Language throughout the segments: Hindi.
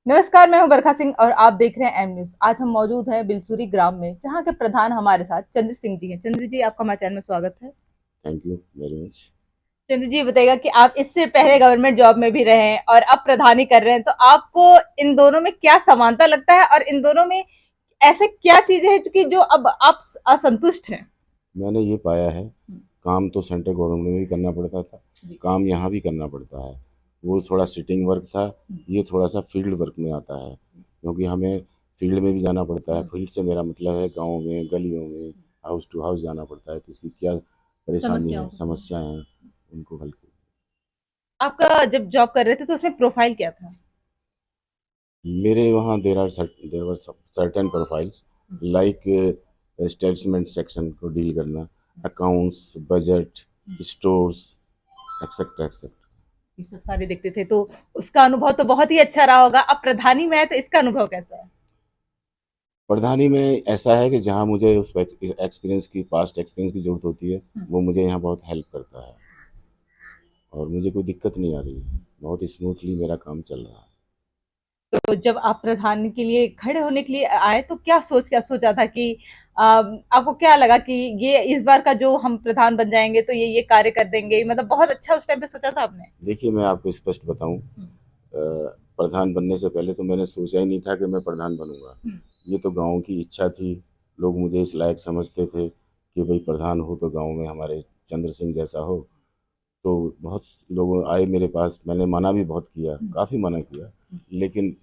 नमस्कार, मैं हूं बरखा सिंह और आप देख रहे हैं एम न्यूज। आज हम मौजूद हैं बिलसुरी ग्राम में, जहां के प्रधान हमारे साथ चंद्र सिंह जी हैं। चंद्र जी, आपका हमारे चैनल में स्वागत है। Thank you very much. Chandra ji, ये बताइएगा कि आप इससे पहले गवर्नमेंट जॉब में भी रहे हैं और अब प्रधानी कर रहे हैं, तो आपको इन दोनों में क्या समानता लगता है और इन दोनों में ऐसे क्या चीजें हैं जो अब आप असंतुष्ट हैं? मैंने ये पाया है, काम तो सेंट्रल गवर्नमेंट में भी करना पड़ता था, जी। काम यहाँ भी करना पड़ता है। वो थोड़ा सिटिंग वर्क था, ये थोड़ा सा फील्ड वर्क में आता है, क्योंकि हमें फील्ड में भी जाना पड़ता है। फील्ड से मेरा मतलब है गाँव में, गलियों में, हाउस टू हाउस जाना पड़ता है, किसकी क्या परेशानी है, समस्याएं हैं, उनको हल कर। आपका जब जॉब कर रहे थे तो उसमें प्रोफाइल क्या था? मेरे वहाँ there are certain profiles like statement section को डील करना, accounts, budget, stores, etcetera etcetera. ये सब सारे देखते थे, तो उसका अनुभव तो बहुत ही अच्छा रहा होगा। अब प्रधानी में है तो इसका अनुभव कैसा है? प्रधानी में ऐसा है कि जहाँ मुझे उस एक्सपीरियंस की, पास्ट एक्सपीरियंस की ज़रूरत होती है, वो मुझे यहाँ बहुत हेल्प करता है और मुझे कोई दिक्कत नहीं आ रही है। बहुत स्मूथली मेरा काम चल रहा है। तो जब आप प्रधान के लिए खड़े होने के लिए आए तो क्या सोचा था कि आपको क्या लगा कि ये इस बार का जो हम प्रधान बन जाएंगे तो ये कार्य कर देंगे, मतलब बहुत अच्छा उस टाइम पे सोचा था आपने? देखिए, मैं आपको स्पष्ट बताऊं, प्रधान बनने से पहले तो मैंने सोचा ही नहीं था कि मैं प्रधान बनूंगा। ये तो गांव की इच्छा थी। लोग मुझे इस लायक समझते थे कि भाई प्रधान हो तो गांव में हमारे चंद्र सिंह जैसा हो। तो बहुत लोग आए मेरे पास, मैंने मना भी बहुत किया, काफ़ी मना किया, लेकिन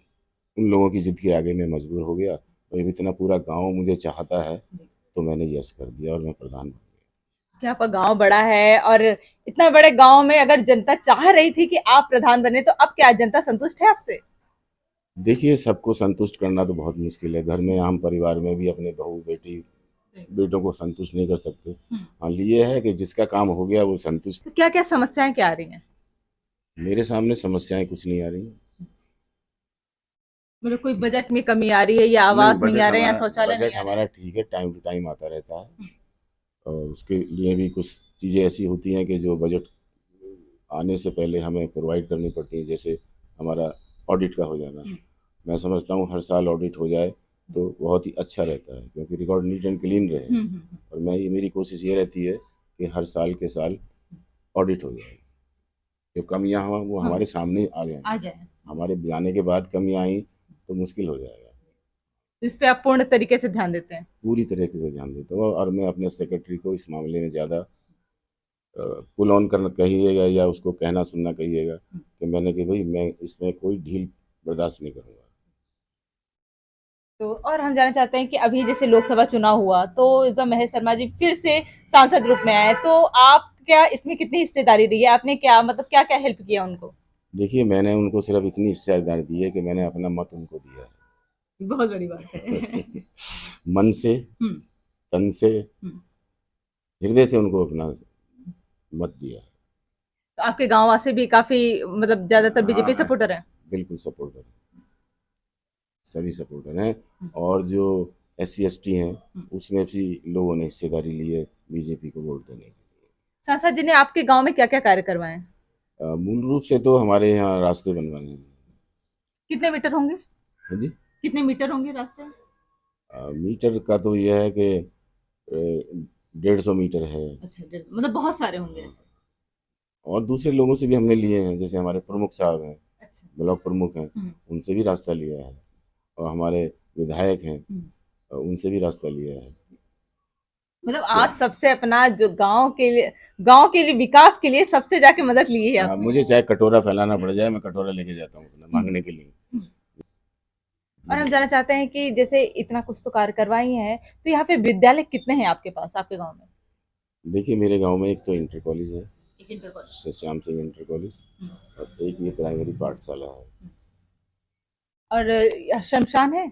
उन लोगों की जिद के आगे मैं मजबूर हो गया। और जब इतना पूरा गांव मुझे चाहता है तो मैंने यस कर दिया और मैं प्रधान बन गया। क्या आपका गांव बड़ा है, और इतना बड़े गांव में अगर जनता चाह रही थी कि आप प्रधान बने, तो अब क्या जनता संतुष्ट है आपसे? देखिए, सबको संतुष्ट करना तो बहुत मुश्किल है। घर में, हम परिवार में भी अपने बहू बेटी बेटों को संतुष्ट नहीं कर सकते। हाँ, ये है कि जिसका काम हो गया वो संतुष्ट। तो क्या क्या समस्याएं क्या आ रही हैं? मेरे सामने समस्याएं कुछ नहीं आ रही। मतलब कोई बजट में कमी आ रही है, या नहीं, आवास नहीं आ रहे हैं, या शौचालय नहीं बजट आ रहे हमारा हैं? ठीक है, टाइम टू टाइम आता रहता है। और उसके लिए भी कुछ चीज़ें ऐसी होती हैं कि जो बजट आने से पहले हमें प्रोवाइड करनी पड़ती हैं, जैसे हमारा ऑडिट का हो जाना। मैं समझता हूँ हर साल ऑडिट हो जाए तो बहुत ही अच्छा रहता है, क्योंकि रिकॉर्ड नीट एंड क्लीन रहे। और मेरी कोशिश ये रहती है कि हर साल के साल ऑडिट हो जाए। जो कमियां हो वो हमारे सामने आ जाए। हमारे जाने के बाद कमियां आई तो मुश्किल हो जाएगा। तो इस पे आप पूर्ण तरीके से ध्यान देते हैं? पूरी तरीके से ध्यान देता हूँ और मैं अपने सेक्रेटरी को इस मामले में ज़्यादा पुल ऑन करना कहिएगा या उसको कहना सुनना कहिएगा कि मैंने कि भाई मैं इसमें कोई ढील बर्दाश्त नहीं करूँगा। तो और हम जानना चाहते हैं कि अभी जैसे लोकसभा चुनाव हुआ तो इस बार महेश शर्मा जी फिर से सांसद रूप में आए, तो आप क्या इसमें कितनी हिस्सेदारी रही है? आपने क्या, मतलब क्या क्या हेल्प किया उनको? देखिए, मैंने उनको सिर्फ इतनी हिस्सेदारी दी है कि मैंने अपना मत उनको दिया बहुत बड़ी बात है। है। मन से, हम्म। तन से, हम्म। हृदय से उनको अपना मत दिया है। तो आपके गांव वासी भी काफी, मतलब ज्यादातर बीजेपी हाँ, सपोर्टर है? बिल्कुल सपोर्टर, सभी सपोर्टर हैं। और जो SC ST हैं, उसमें भी लोगों ने हिस्सेदारी ली है बीजेपी को वोट देने की। सांसद जी ने आपके गांव में क्या क्या कार्य करवाए हैं? मूल रूप से तो हमारे यहाँ रास्ते बनवाए हैं। कितने मीटर होंगे? हाँ जी। कितने मीटर होंगे रास्ते? मीटर का तो यह है कि 150 मीटर है। अच्छा, मतलब बहुत सारे होंगे हाँ, ऐसे। और दूसरे लोगों से भी हमने लिए हैं, जैसे हमारे प्रमुख साहब हैं, अच्छा। ब्लॉक प्रमुख हैं, उनसे भी रास्ता लिया है। और हमारे विधायक हैं, उनसे भी रास्ता लिया है। मतलब आज सबसे अपना जो गांव के लिए विकास के लिए सबसे जाके मदद ली है आपने? मुझे चाहे कटोरा फैलाना पड़ जाए, मैं कटोरा लेके जाता हूँ अपना मांगने के लिए। और हम जानना चाहते हैं कि जैसे इतना कुछ तो कार्य करवाई है, तो यहाँ पे विद्यालय कितने हैं आपके पास, आपके गांव में? देखिए, मेरे गांव में एक तो इंटर कॉलेज है, एक inter college. Shyam Singh inter college, और एक ये प्राइमरी पाठशाला है। और शमशान है?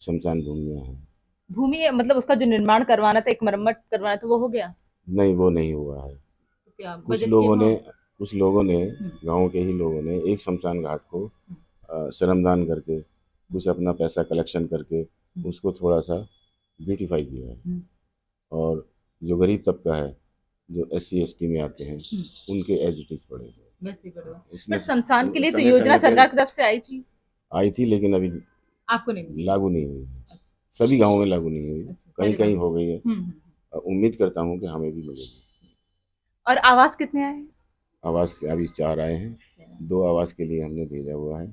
शमशान भूमिया है। भूमि है, मतलब उसका जो निर्माण करवाना था, एक मरम्मत करवाना था, वो हो गया? नहीं, वो नहीं हुआ है। तो क्या कुछ बजट के लोगों ने वहाँ? कुछ लोगों ने गांव के ही लोगों ने एक शमशान घाट को श्रमदान करके, कुछ अपना पैसा कलेक्शन करके उसको थोड़ा सा ब्यूटीफाई किया है। और जो गरीब तबका है, जो SC ST में आते हैं, उनके एज इट इज पड़े हैं। वैसे ही बढ़ेगा। पर उसमें शमशान के लिए तो समय योजना समय पे सरकार की तरफ से आई थी। आई थी लेकिन अभी आपको नहीं मिली? लागू नहीं हुई। अच्छा, सभी गाँवों में लागू नहीं हुई, अच्छा, कहीं सारे कहीं गाँव। हो गई है। उम्मीद करता हूँ कि हमें भी मिलेगी। और आवास कितने आए हैं? आवास अभी 4 आए हैं, अच्छा। 2 आवास के लिए हमने भेजा हुआ है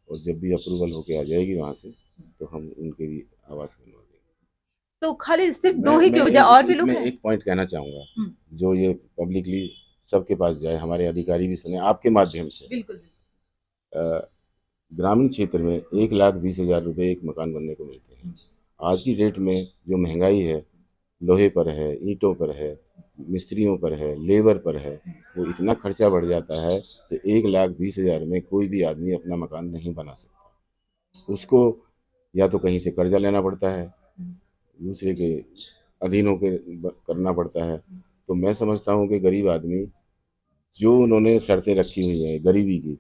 और जब भी अप्रूवल होके आ जाएगी वहाँ से तो हम उनके भी आवास बनवा देंगे। तो खाली सिर्फ 2 ही मैं क्यों भेजा, और भी लोग इसमें हैं? एक पॉइंट कहना चाहूँगा, हुँ, जो ये पब्लिकली सबके पास जाए, हमारे अधिकारी भी सुने आपके माध्यम से। बिल्कुल, बिल्कुल। अ, ग्रामीण क्षेत्र में 1,20,000 रुपए एक मकान बनने को मिलते हैं। आज की डेट में जो महंगाई है, लोहे पर है, ईंटों पर है, मिस्त्रियों पर है, लेबर पर है, वो इतना खर्चा बढ़ जाता है कि 1,20,000 में कोई भी आदमी अपना मकान नहीं बना सकता। उसको या तो कहीं से कर्जा लेना पड़ता है, दूसरे के अधीन होकर करना पड़ता है। तो मैं समझता हूँ कि गरीब आदमी, जो उन्होंने शर्तें रखी हुई हैं गरीबी की,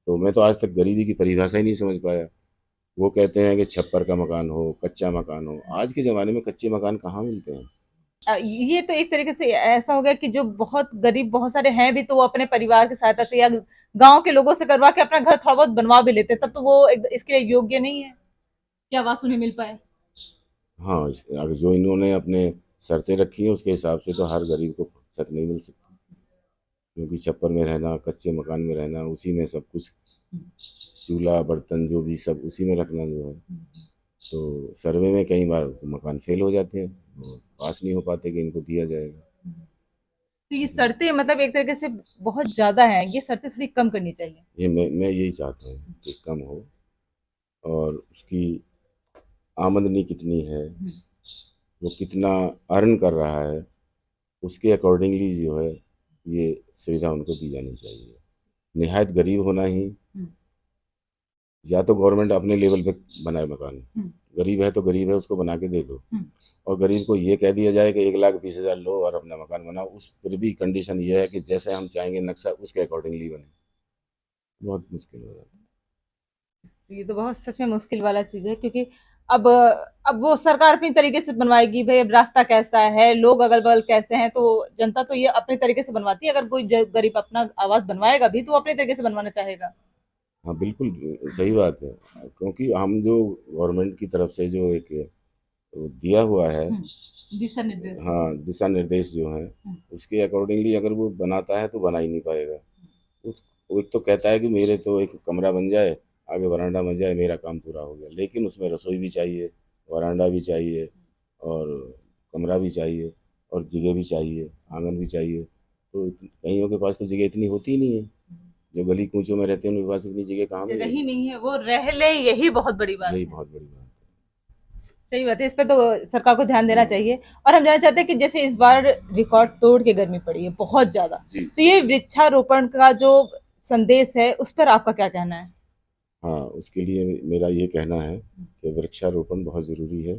तो मैं तो आज तक गरीबी की परिभाषा ही नहीं समझ पाया। वो कहते हैं कि छप्पर का मकान हो, कच्चा मकान हो। आज के ज़माने में कच्चे मकान कहाँ मिलते हैं? ये तो एक तरीके से ऐसा हो गया कि जो बहुत गरीब बहुत सारे हैं भी, तो वो अपने परिवार की सहायता से या गांव के लोगों से करवा के अपना घर थोड़ा बहुत बनवा भी लेते हैं, तब तो वो इसके लिए योग्य नहीं है कि आवास उन्हें मिल पाए। हाँ, अगर जो इन्होंने अपने शर्तें रखी हैं उसके हिसाब से तो हर गरीब को छत नहीं मिल सकती, क्योंकि छप्पर में रहना, कच्चे मकान में रहना, उसी में सब कुछ, चूल्हा बर्तन जो भी सब उसी में रखना जो है, तो सर्वे में कई बार मकान फेल हो जाते हैं, तो पास नहीं हो पाते कि इनको दिया जाएगा। तो ये शर्तें मतलब एक तरीके से बहुत ज्यादा हैं, ये शर्तें थोड़ी कम करनी चाहिए। ये मैं यही चाहता हूँ कि कम हो, और उसकी आमदनी कितनी है, वो कितना अर्न कर रहा है, उसके अकॉर्डिंगली जो है ये सुविधा उनको दी जानी चाहिए। निहायत गरीब होना ही, या तो गवर्नमेंट अपने लेवल पे बनाए मकान, गरीब है तो गरीब है उसको बना के दे दो, और गरीब को ये कह दिया जाए कि 1,20,000 लो और अपना मकान बनाओ, उस पर भी कंडीशन ये है कि जैसे हम चाहेंगे नक्शा उसके अकॉर्डिंगली बने। बहुत मुश्किल हो जाता है। तो ये तो बहुत सच में मुश्किल वाला चीज है, क्योंकि अब अब वो सरकार अपनी तरीके से बनवाएगी, भाई अब रास्ता कैसा है, लोग अगल बगल कैसे हैं, तो जनता तो ये अपने तरीके से बनवाती है। अगर कोई गरीब अपना आवास बनवाएगा भी तो वो अपने तरीके से बनवाना चाहेगा। हाँ बिल्कुल, सही बात है, क्योंकि हम जो गवर्नमेंट की तरफ से जो एक दिया हुआ है, दिशा निर्देश। हाँ दिशा निर्देश जो हैं, उसके अकॉर्डिंगली अगर वो बनाता है तो बना ही नहीं पाएगा। वो एक तो कहता है कि मेरे तो एक कमरा बन जाए, आगे वरांडा बन जाए, मेरा काम पूरा हो गया, लेकिन उसमें रसोई भी चाहिए, वरांडा भी चाहिए, और कमरा भी चाहिए, और जगह भी चाहिए, आंगन भी चाहिए। तो कईयों के पास तो जगह इतनी होती ही नहीं है, जो गली कूचों में रहते हैं उनके पास इतनी जगह कहाँ जगह ही मिलेगी। नहीं है, वो रह ले, यही बहुत बड़ी बात यही है। बहुत बड़ी बात सही बात है, इस पे तो सरकार को ध्यान देना है। चाहिए। और हम जानना चाहते हैं कि जैसे इस बार रिकॉर्ड तोड़ के गर्मी पड़ी है बहुत ज्यादा, जी। तो ये वृक्षारोपण का जो संदेश है उस पर आपका क्या कहना है? हाँ, उसके लिए मेरा ये कहना है कि वृक्षारोपण बहुत ज़रूरी है,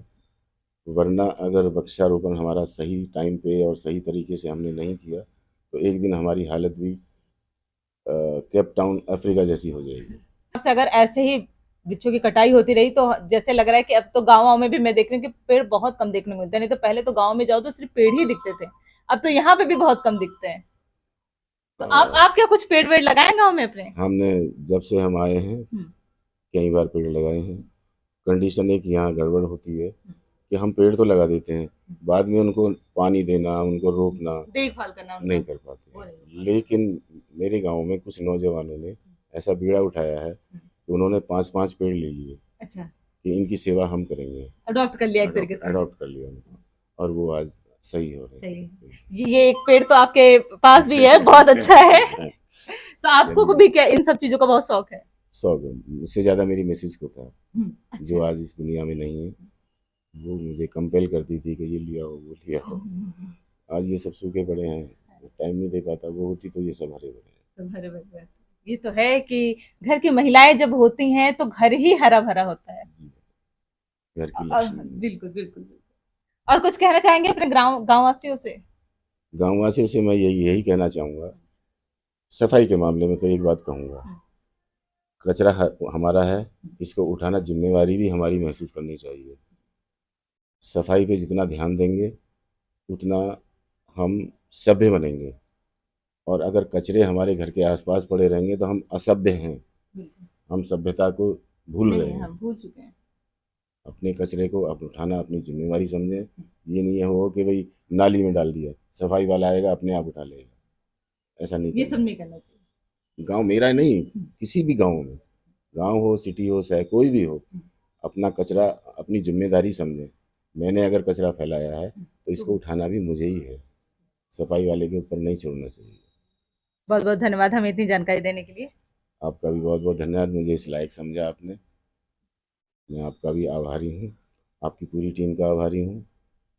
वरना अगर वृक्षारोपण हमारा सही टाइम पे और सही तरीके से हमने नहीं किया तो एक दिन हमारी हालत भी केप टाउन अफ्रीका जैसी हो जाएगी। से अगर ऐसे ही वृक्षों की कटाई होती रही तो जैसे लग रहा है कि अब तो गाँव में भी मैं देख रही हूँ कि पेड़ बहुत कम देखने को मिलते हैं। नहीं तो पहले तो गाँव में जाओ तो सिर्फ पेड़ ही दिखते थे, अब तो यहाँ पे भी बहुत कम दिखते हैं। तो आप क्या कुछ पेड़ वेड़ लगाए गाँव में अपने? हमने जब से हम आए हैं कई बार पेड़ लगाए हैं। कंडीशन एक यहाँ गड़बड़ होती है कि हम पेड़ तो लगा देते हैं, बाद में उनको पानी देना, उनको रोकना देखभाल करना नहीं उनका कर पाते वो हैं। नहीं। लेकिन मेरे गांव में कुछ नौजवानों ने ऐसा बीड़ा उठाया है कि उन्होंने 5-5 पेड़ ले लिए अच्छा, कि इनकी सेवा हम करेंगे। अडॉप्ट कर लिया एक तरीके से। अडॉप्ट कर लिया उनको, और वो आज सही हो रहे सही। हैं। ये एक पेड़ तो आपके पास भी है, बहुत अच्छा है। तो आपको चलिए, भी क्या इन सब चीजों का बहुत शौक है? 100 मुझसे ज़्यादा मेरी मिसेज को था, जो अच्छा। आज इस दुनिया में नहीं है। वो मुझे कंपेल करती थी कि ये लिया हो, वो लिया हो। आज ये सब सूखे पड़े हैं, टाइम नहीं दे पाता, वो होती तो ये सब हरे भरे हैं। सब हरे भरे रहते हैं। ये तो है कि घर की महिलाएं जब होती हैं तो घर ही हरा भरा होता है। जी, घर की और लक्ष्मी। बिल्कुल बिल्कुल बिल्कुल। और कुछ कहना चाहेंगे अपने गांव गांव वासियों से? गाँव वासियों से मैं यही यही कहना चाहूँगा, सफाई के मामले में तो एक बात कहूँगा, कचरा हमारा है, इसको उठाना जिम्मेवारी भी हमारी महसूस करनी चाहिए। सफाई पे जितना ध्यान देंगे उतना हम सभ्य बनेंगे, और अगर कचरे हमारे घर के आसपास पड़े रहेंगे तो हम असभ्य हैं। हम सभ्यता को भूल गए नहीं, हैं। हम भूल चुके हैं। अपने कचरे को आप उठाना अपनी जिम्मेवारी समझें। ये नहीं हो कि भाई नाली में डाल दिया, सफाई वाला आएगा अपने आप उठा लेगा, ऐसा नहीं ये सब करना। नहीं करना चाहिए। गांव मेरा नहीं, किसी भी गांव में, गांव हो सिटी हो चाहे कोई भी हो, अपना कचरा अपनी जिम्मेदारी समझें। मैंने अगर कचरा फैलाया है तो इसको उठाना भी मुझे ही है, सफाई वाले के ऊपर नहीं छोड़ना चाहिए। बहुत बहुत धन्यवाद हमें इतनी जानकारी देने के लिए। आपका भी बहुत बहुत धन्यवाद, मुझे इस लायक समझा आपने। मैं आपका भी आभारी हूँ, आपकी पूरी टीम का आभारी हूँ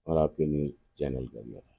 और आपके न्यूज़ चैनल का भी आभारी।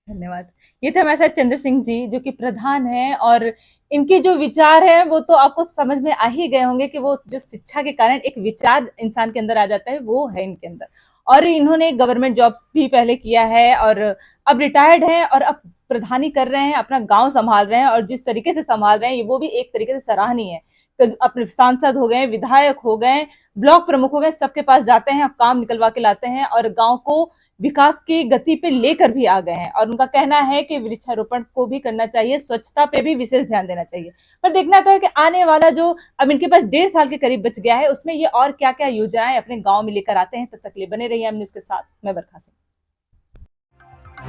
धन्यवाद। ये थे हमारे साथ चंद्र सिंह जी जो कि प्रधान हैं, और इनके जो विचार हैं वो तो आपको समझ में आ ही गए होंगे कि वो जो शिक्षा के कारण एक विचार इंसान के अंदर आ जाता है वो है इनके अंदर। और इन्होंने गवर्नमेंट जॉब भी पहले किया है और अब रिटायर्ड हैं और अब प्रधानी कर रहे हैं, अपना गांव संभाल रहे हैं, और जिस तरीके से संभाल रहे हैं वो भी एक तरीके से सराहनीय है। तो अपने सांसद हो गए, विधायक हो गए, ब्लॉक प्रमुख हो गए, सबके पास जाते हैं, अब काम निकलवा के लाते हैं और गांव को विकास की गति पे लेकर भी आ गए हैं। और उनका कहना है कि वृक्षारोपण को भी करना चाहिए, स्वच्छता पे भी विशेष ध्यान देना चाहिए। पर देखना तो है कि आने वाला जो अब इनके पास 1.5 साल के करीब बच गया है उसमें ये और क्या क्या योजनाएं अपने गांव में लेकर आते हैं। तब तक के लिए बने रहिए हम न्यूज के साथ। मैं बरखा Singh.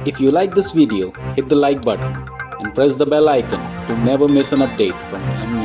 If you like this video, hit the like button and press the bell icon to never miss an update from M